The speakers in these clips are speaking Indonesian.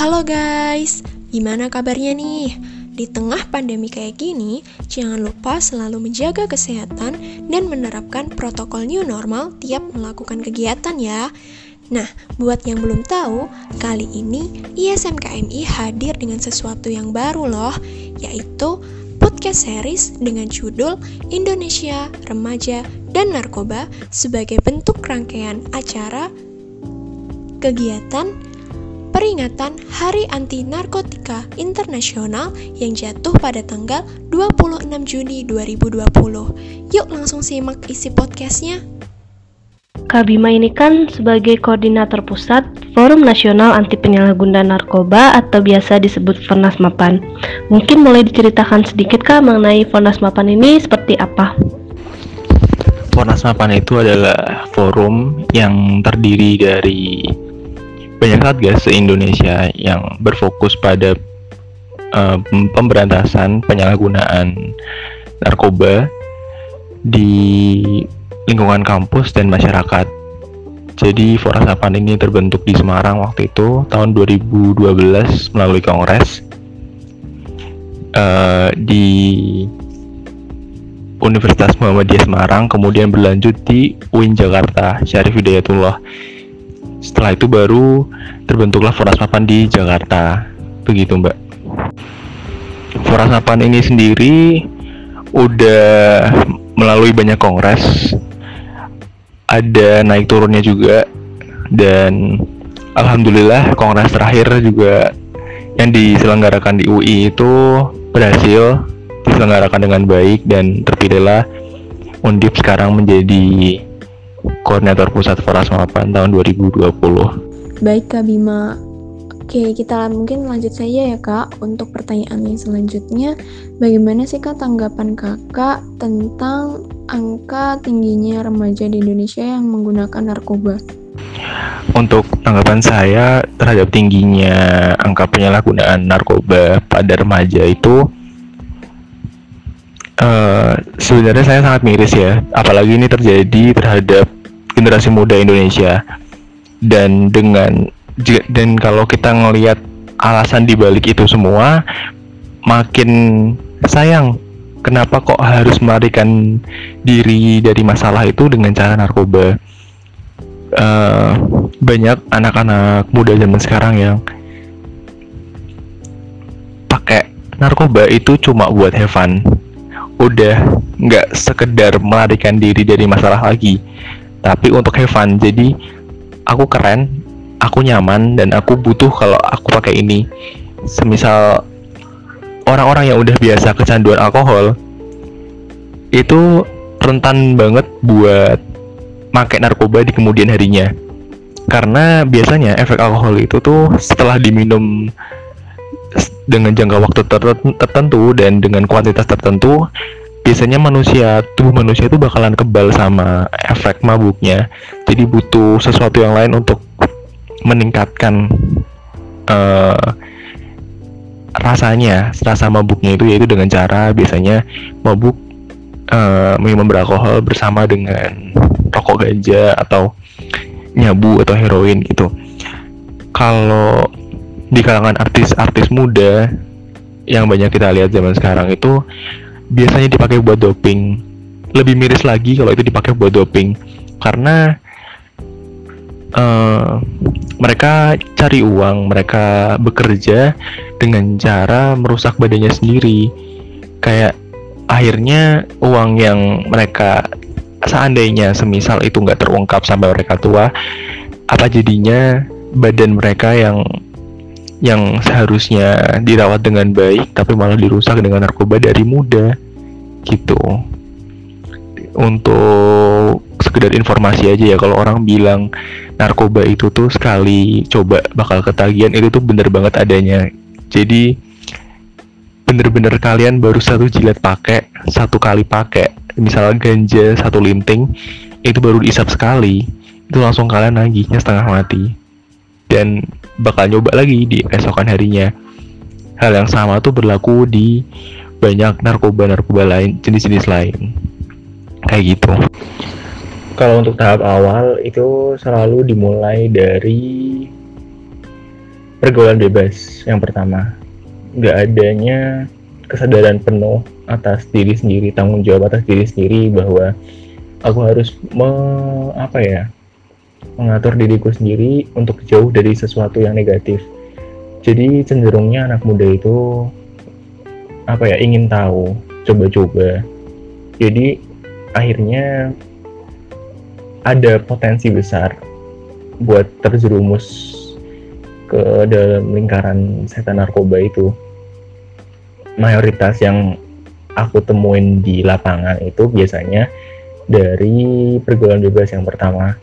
Halo guys, gimana kabarnya nih? Di tengah pandemi kayak gini, jangan lupa selalu menjaga kesehatan dan menerapkan protokol new normal tiap melakukan kegiatan ya. Nah, buat yang belum tahu, kali ini ISMKMI hadir dengan sesuatu yang baru loh, yaitu podcast series dengan judul Indonesia, Remaja, dan Narkoba sebagai bentuk rangkaian acara kegiatan peringatan Hari Anti Narkotika Internasional yang jatuh pada tanggal 26 Juni 2020. Yuk langsung simak isi podcastnya. Kak Bima ini kan sebagai koordinator pusat Forum Nasional Anti Penyalahgunaan Narkoba atau biasa disebut Fornasmapan. Mungkin boleh diceritakan sedikit Kak mengenai Fornasmapan ini seperti apa? Fornasmapan itu adalah forum yang terdiri dari banyak satgas se-Indonesia yang berfokus pada pemberantasan penyalahgunaan narkoba di lingkungan kampus dan masyarakat. Jadi Fornasmapan ini terbentuk di Semarang waktu itu tahun 2012 melalui kongres di Universitas Muhammadiyah Semarang, kemudian berlanjut di UIN Jakarta, Syarif Hidayatullah. Setelah itu baru terbentuklah Fornasmapan di Jakarta. Begitu Mbak. Fornasmapan ini sendiri udah melalui banyak kongres, ada naik turunnya juga, dan alhamdulillah kongres terakhir juga yang diselenggarakan di UI itu berhasil diselenggarakan dengan baik dan terpilihlah Undip sekarang menjadi Koordinator Pusat Fornasmapan tahun 2020. Baik Kak Bima. Oke, kita mungkin lanjut saja ya Kak. Untuk pertanyaan yang selanjutnya, bagaimana sih Kak tanggapan Kakak tentang angka tingginya remaja di Indonesia yang menggunakan narkoba? Untuk tanggapan saya terhadap tingginya angka penyalahgunaan narkoba pada remaja itu sebenarnya saya sangat miris ya, apalagi ini terjadi terhadap generasi muda Indonesia. Dan kalau kita ngelihat alasan dibalik itu semua, makin sayang kenapa kok harus melarikan diri dari masalah itu dengan cara narkoba. Banyak anak-anak muda zaman sekarang yang pakai narkoba itu cuma buat have fun, udah nggak sekedar melarikan diri dari masalah lagi, tapi untuk have fun. Jadi aku keren, aku nyaman, dan aku butuh kalau aku pakai ini. Semisal orang-orang yang udah biasa kecanduan alkohol itu rentan banget buat pakai narkoba di kemudian harinya, karena biasanya efek alkohol itu tuh setelah diminum dengan jangka waktu tertentu dan dengan kuantitas tertentu, biasanya tubuh manusia itu bakalan kebal sama efek mabuknya. Jadi butuh sesuatu yang lain untuk meningkatkan rasa mabuknya itu, yaitu dengan cara biasanya mabuk minum beralkohol bersama dengan rokok ganja atau nyabu atau heroin gitu. Kalau di kalangan artis-artis muda yang banyak kita lihat zaman sekarang itu biasanya dipakai buat doping. Lebih miris lagi kalau itu dipakai buat doping, karena mereka cari uang, mereka bekerja dengan cara merusak badannya sendiri. Kayak akhirnya uang yang mereka, seandainya semisal itu nggak terungkap sampai mereka tua, apa jadinya badan mereka yang seharusnya dirawat dengan baik tapi malah dirusak dengan narkoba dari muda gitu. Untuk sekedar informasi aja ya, kalau orang bilang narkoba itu tuh sekali coba bakal ketagihan, itu tuh bener banget adanya. Jadi bener-bener kalian baru satu kali pakai, misalnya ganja 1 linting, itu baru diisap sekali, itu langsung kalian nagihnya setengah mati dan bakal nyoba lagi di keesokan harinya. Hal yang sama tuh berlaku di banyak narkoba lain, jenis-jenis lain kayak gitu. Kalau untuk tahap awal itu selalu dimulai dari pergaulan bebas yang pertama, nggak adanya kesadaran penuh atas diri sendiri, tanggung jawab atas diri sendiri bahwa aku harus mengatur diriku sendiri untuk jauh dari sesuatu yang negatif. Jadi cenderungnya anak muda itu ingin tahu, coba-coba. Jadi akhirnya ada potensi besar buat terjerumus ke dalam lingkaran setan narkoba itu. Mayoritas yang aku temuin di lapangan itu biasanya dari pergaulan bebas yang pertama,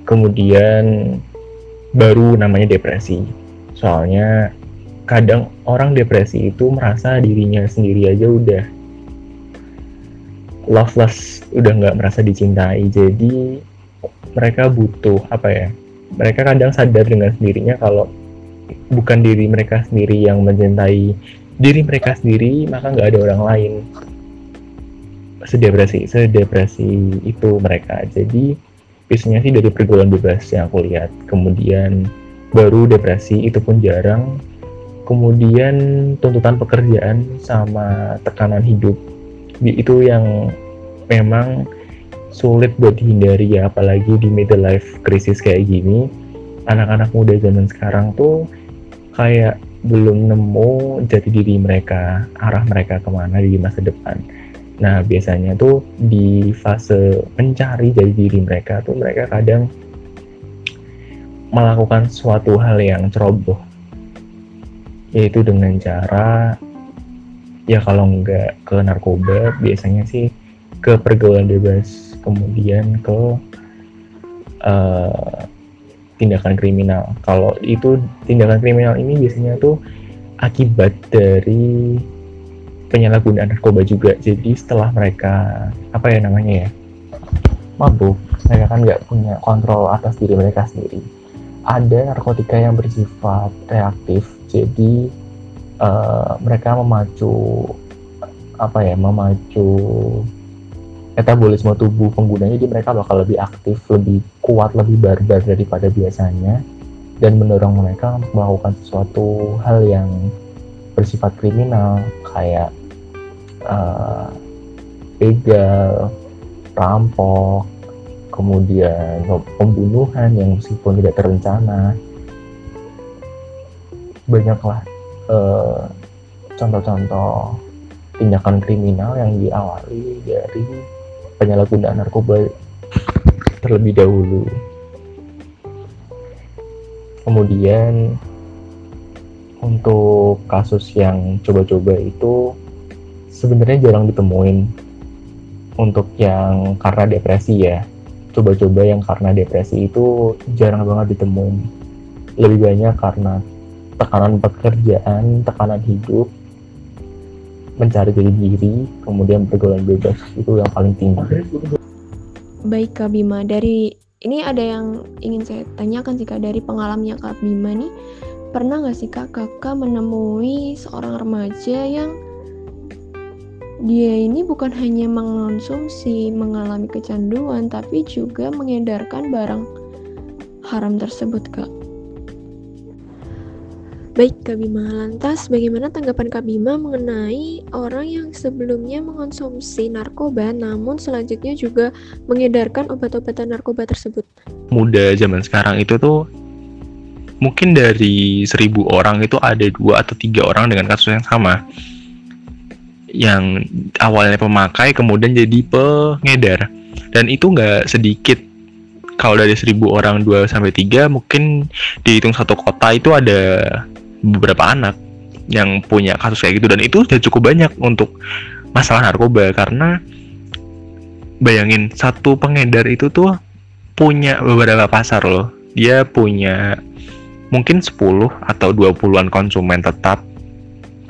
kemudian baru namanya depresi. Soalnya kadang orang depresi itu merasa dirinya sendiri aja udah loveless, udah nggak merasa dicintai. Jadi mereka butuh mereka kadang sadar dengan sendirinya kalau bukan diri mereka sendiri yang mencintai diri mereka sendiri, maka nggak ada orang lain. Sedepresi itu mereka. Jadi biasanya sih dari pergaulan bebas yang aku lihat. Kemudian baru depresi, itu pun jarang. Kemudian tuntutan pekerjaan sama tekanan hidup, itu yang memang sulit buat dihindari ya, apalagi di middle life crisis kayak gini. Anak-anak muda zaman sekarang tuh kayak belum nemu jati diri mereka, arah mereka kemana di masa depan. Nah biasanya tuh di fase mencari jati diri mereka tuh mereka kadang melakukan suatu hal yang ceroboh, yaitu dengan cara kalau nggak ke narkoba, biasanya sih ke pergaulan bebas, kemudian ke tindakan kriminal. Kalau itu tindakan kriminal ini biasanya tuh akibat dari penyalahgunaan narkoba juga. Jadi setelah mereka mabuk, mereka kan nggak punya kontrol atas diri mereka sendiri. Ada narkotika yang bersifat reaktif, jadi mereka memacu metabolisme tubuh penggunanya, jadi mereka bakal lebih aktif, lebih kuat, lebih barbar daripada biasanya, dan mendorong mereka untuk melakukan sesuatu hal yang bersifat kriminal, kayak begal, rampok, kemudian pembunuhan yang meskipun tidak terencana. Banyaklah contoh-contoh tindakan kriminal yang diawali dari penyalahgunaan narkoba terlebih dahulu. Kemudian untuk kasus yang coba-coba itu sebenarnya jarang ditemuin. Untuk yang karena depresi ya, coba-coba yang karena depresi itu jarang banget ditemuin. Lebih banyak karena tekanan pekerjaan, tekanan hidup, mencari jati diri, kemudian pergaulan bebas, itu yang paling tinggi. Baik Kak Bima, dari ini ada yang ingin saya tanyakan sih Kak, dari pengalamannya Kak Bima nih, pernah nggak sih kakak menemui seorang remaja yang dia ini bukan hanya mengonsumsi, mengalami kecanduan, tapi juga mengedarkan barang haram tersebut Kak? Baik Kak Bima, lantas bagaimana tanggapan Kak Bima mengenai orang yang sebelumnya mengonsumsi narkoba namun selanjutnya juga mengedarkan obat-obatan narkoba tersebut? Muda zaman sekarang itu tuh mungkin dari 1.000 orang itu ada 2 atau 3 orang dengan kasus yang sama, yang awalnya pemakai kemudian jadi pengedar. Dan itu nggak sedikit. Kalau dari 1.000 orang 2-3 mungkin dihitung satu kota itu ada beberapa anak yang punya kasus kayak gitu, dan itu sudah cukup banyak untuk masalah narkoba. Karena bayangin, satu pengedar itu tuh punya beberapa pasar loh. Dia punya mungkin 10 atau 20-an konsumen tetap,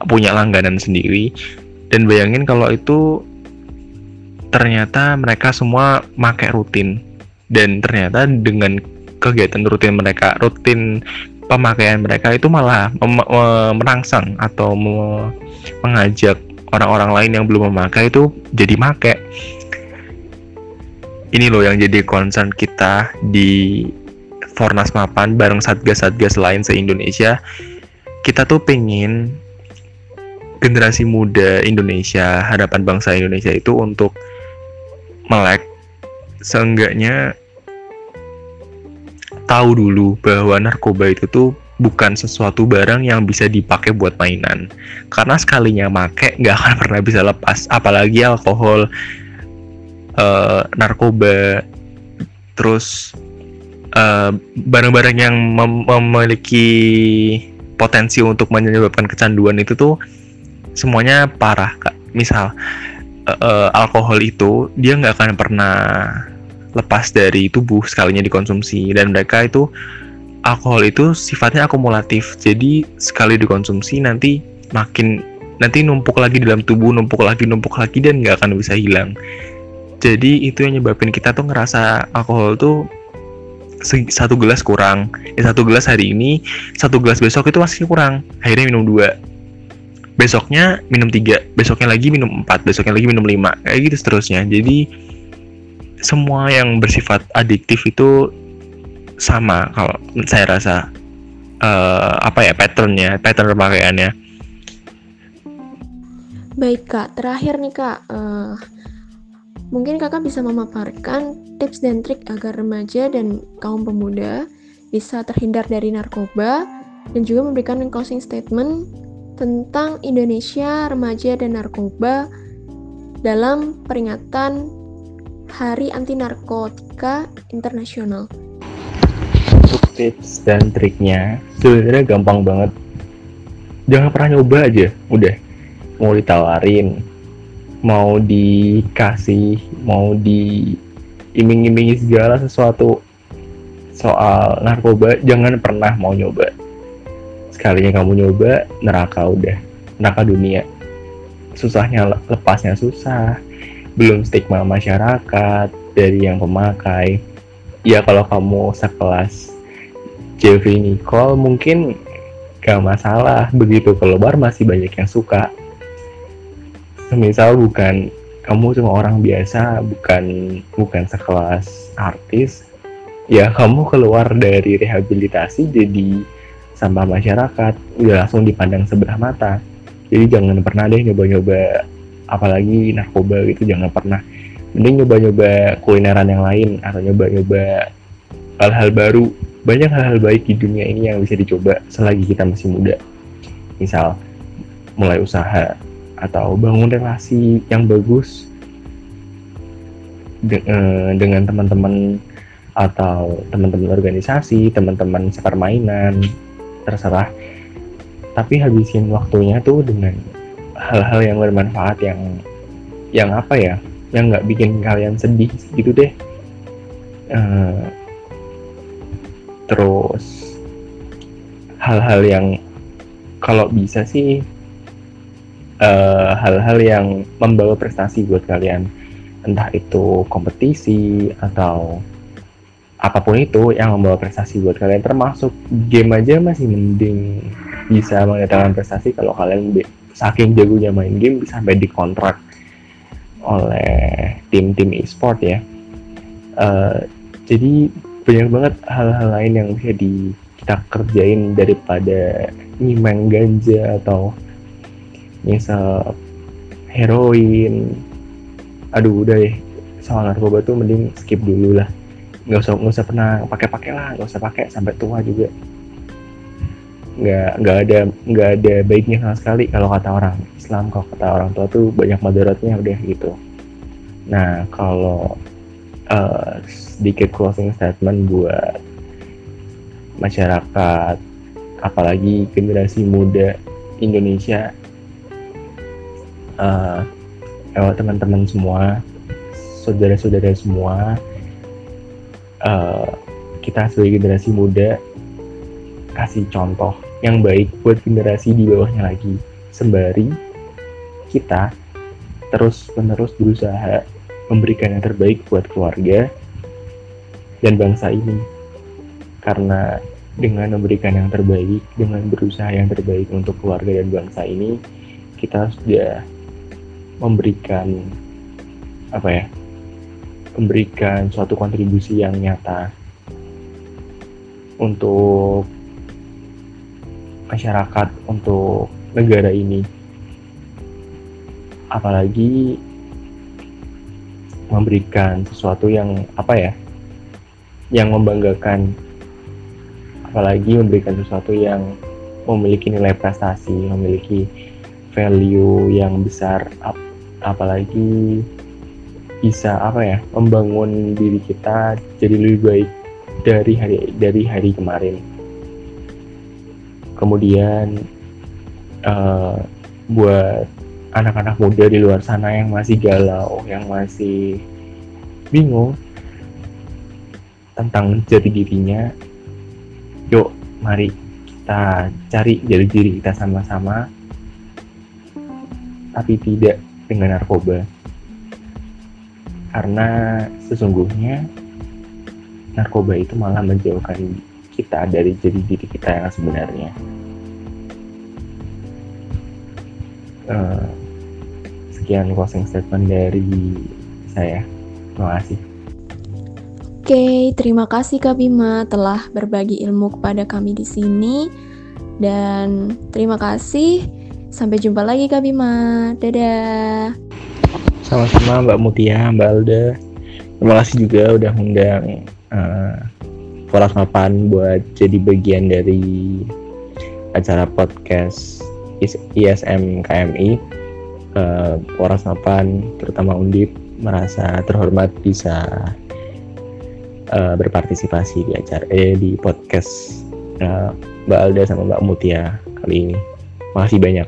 punya langganan sendiri. Dan bayangin kalau itu ternyata mereka semua pakai rutin, dan ternyata dengan kegiatan rutin mereka, rutin pemakaian mereka itu malah merangsang atau mengajak orang-orang lain yang belum memakai itu jadi make. Ini loh yang jadi concern kita di Fornas Mapan bareng satgas-satgas lain se-Indonesia, kita tuh pengen generasi muda Indonesia, harapan bangsa Indonesia itu untuk melek, seenggaknya tahu dulu bahwa narkoba itu tuh bukan sesuatu barang yang bisa dipakai buat mainan. Karena sekalinya make nggak akan pernah bisa lepas, apalagi alkohol, narkoba, terus barang-barang yang memiliki potensi untuk menyebabkan kecanduan itu tuh semuanya parah, Kak. Misal alkohol itu dia nggak akan pernah lepas dari tubuh sekalinya dikonsumsi, dan mereka itu alkohol itu sifatnya akumulatif, jadi sekali dikonsumsi nanti numpuk lagi dalam tubuh, numpuk lagi dan nggak akan bisa hilang. Jadi itu yang nyebabin kita tuh ngerasa alkohol tuh satu gelas kurang, satu gelas hari ini, satu gelas besok itu masih kurang, akhirnya minum 2, besoknya minum 3, besoknya lagi minum 4, besoknya lagi minum 5, kayak gitu seterusnya. Jadi semua yang bersifat adiktif itu sama kalau saya rasa pattern pemakaiannya. Baik Kak, terakhir nih Kak, mungkin Kakak bisa memaparkan tips dan trik agar remaja dan kaum pemuda bisa terhindar dari narkoba, dan juga memberikan closing statement tentang Indonesia, remaja, dan narkoba dalam peringatan Hari Anti Narkotika Internasional. Untuk tips dan triknya sebenarnya gampang banget. Jangan pernah nyoba aja, udah. Mau ditawarin, mau dikasih, mau diiming-imingi segala sesuatu soal narkoba, jangan pernah mau nyoba. Sekalinya kamu nyoba, neraka udah, neraka dunia. Susahnya lepasnya susah, belum stigma masyarakat dari yang pemakai. Ya kalau kamu sekelas Jeffrey Nicole mungkin gak masalah, begitu keluar masih banyak yang suka. Semisal bukan kamu cuma orang biasa, bukan sekelas artis, ya kamu keluar dari rehabilitasi jadi sampah masyarakat, udah langsung dipandang sebelah mata. Jadi jangan pernah deh nyoba-nyoba, apalagi narkoba gitu, jangan pernah. Mending nyoba-nyoba kulineran yang lain, atau nyoba-nyoba hal-hal baru. Banyak hal-hal baik di dunia ini yang bisa dicoba selagi kita masih muda. Misal mulai usaha atau bangun relasi yang bagus dengan teman-teman atau teman-teman organisasi, teman-teman sepermainan, terserah. Tapi habisin waktunya tuh dengan hal-hal yang bermanfaat, yang apa ya, yang nggak bikin kalian sedih gitu deh. Terus hal-hal yang kalau bisa sih hal-hal yang membawa prestasi buat kalian, entah itu kompetisi atau apapun itu yang membawa prestasi buat kalian. Termasuk game aja masih mending bisa mendatangkan prestasi kalau kalian saking jagonya main game bisa sampai dikontrak oleh tim-tim e-sport ya. Jadi banyak banget hal-hal lain yang bisa kita kerjain daripada nyimeng ganja atau misal heroin. Aduh udah deh, soal narkoba tuh mending skip dulu lah, nggak usah pernah pakai lah, nggak usah pakai sampai tua juga. Nggak ada baiknya sama sekali kalau kata orang Islam. Kalau kata orang tua tuh banyak madaratnya, udah gitu. Nah kalau sedikit closing statement buat masyarakat, apalagi generasi muda Indonesia, teman-teman semua, saudara-saudara semua, kita sebagai generasi muda kasih contoh yang baik buat generasi di bawahnya lagi, sembari kita terus-menerus berusaha memberikan yang terbaik buat keluarga dan bangsa ini. Karena dengan memberikan yang terbaik, dengan berusaha yang terbaik untuk keluarga dan bangsa ini, kita sudah memberikan memberikan suatu kontribusi yang nyata untuk masyarakat, untuk negara ini. Apalagi memberikan sesuatu yang yang membanggakan, apalagi memberikan sesuatu yang memiliki nilai prestasi, memiliki value yang besar, apalagi bisa membangun diri kita jadi lebih baik dari hari kemarin. Kemudian buat anak-anak muda di luar sana yang masih galau, yang masih bingung tentang jati dirinya, yuk mari kita cari jati diri kita sama-sama, tapi tidak dengan narkoba. Karena sesungguhnya narkoba itu malah menjauhkan kita dari jati diri kita yang sebenarnya. Sekian closing statement dari saya. Terima kasih. Oke, terima kasih Kak Bima telah berbagi ilmu kepada kami di sini. Dan terima kasih. Sampai jumpa lagi Kak Bima. Dadah. Sama-sama Mbak Mutia, Mbak Alda. Terima kasih juga udah undang Poras Mapan buat jadi bagian dari acara podcast ISM KMI. Poras Mapan, terutama Undip, merasa terhormat bisa berpartisipasi di acara di podcast Mbak Alda sama Mbak Mutia kali ini. Makasih banyak.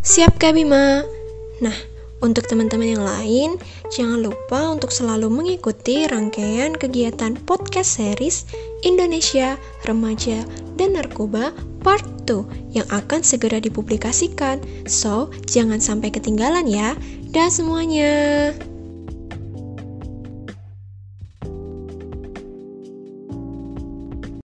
Siap Kak Bima. Nah, untuk teman-teman yang lain, jangan lupa untuk selalu mengikuti rangkaian kegiatan podcast series Indonesia, Remaja, dan Narkoba Part 2 yang akan segera dipublikasikan. So, jangan sampai ketinggalan ya. Dah semuanya.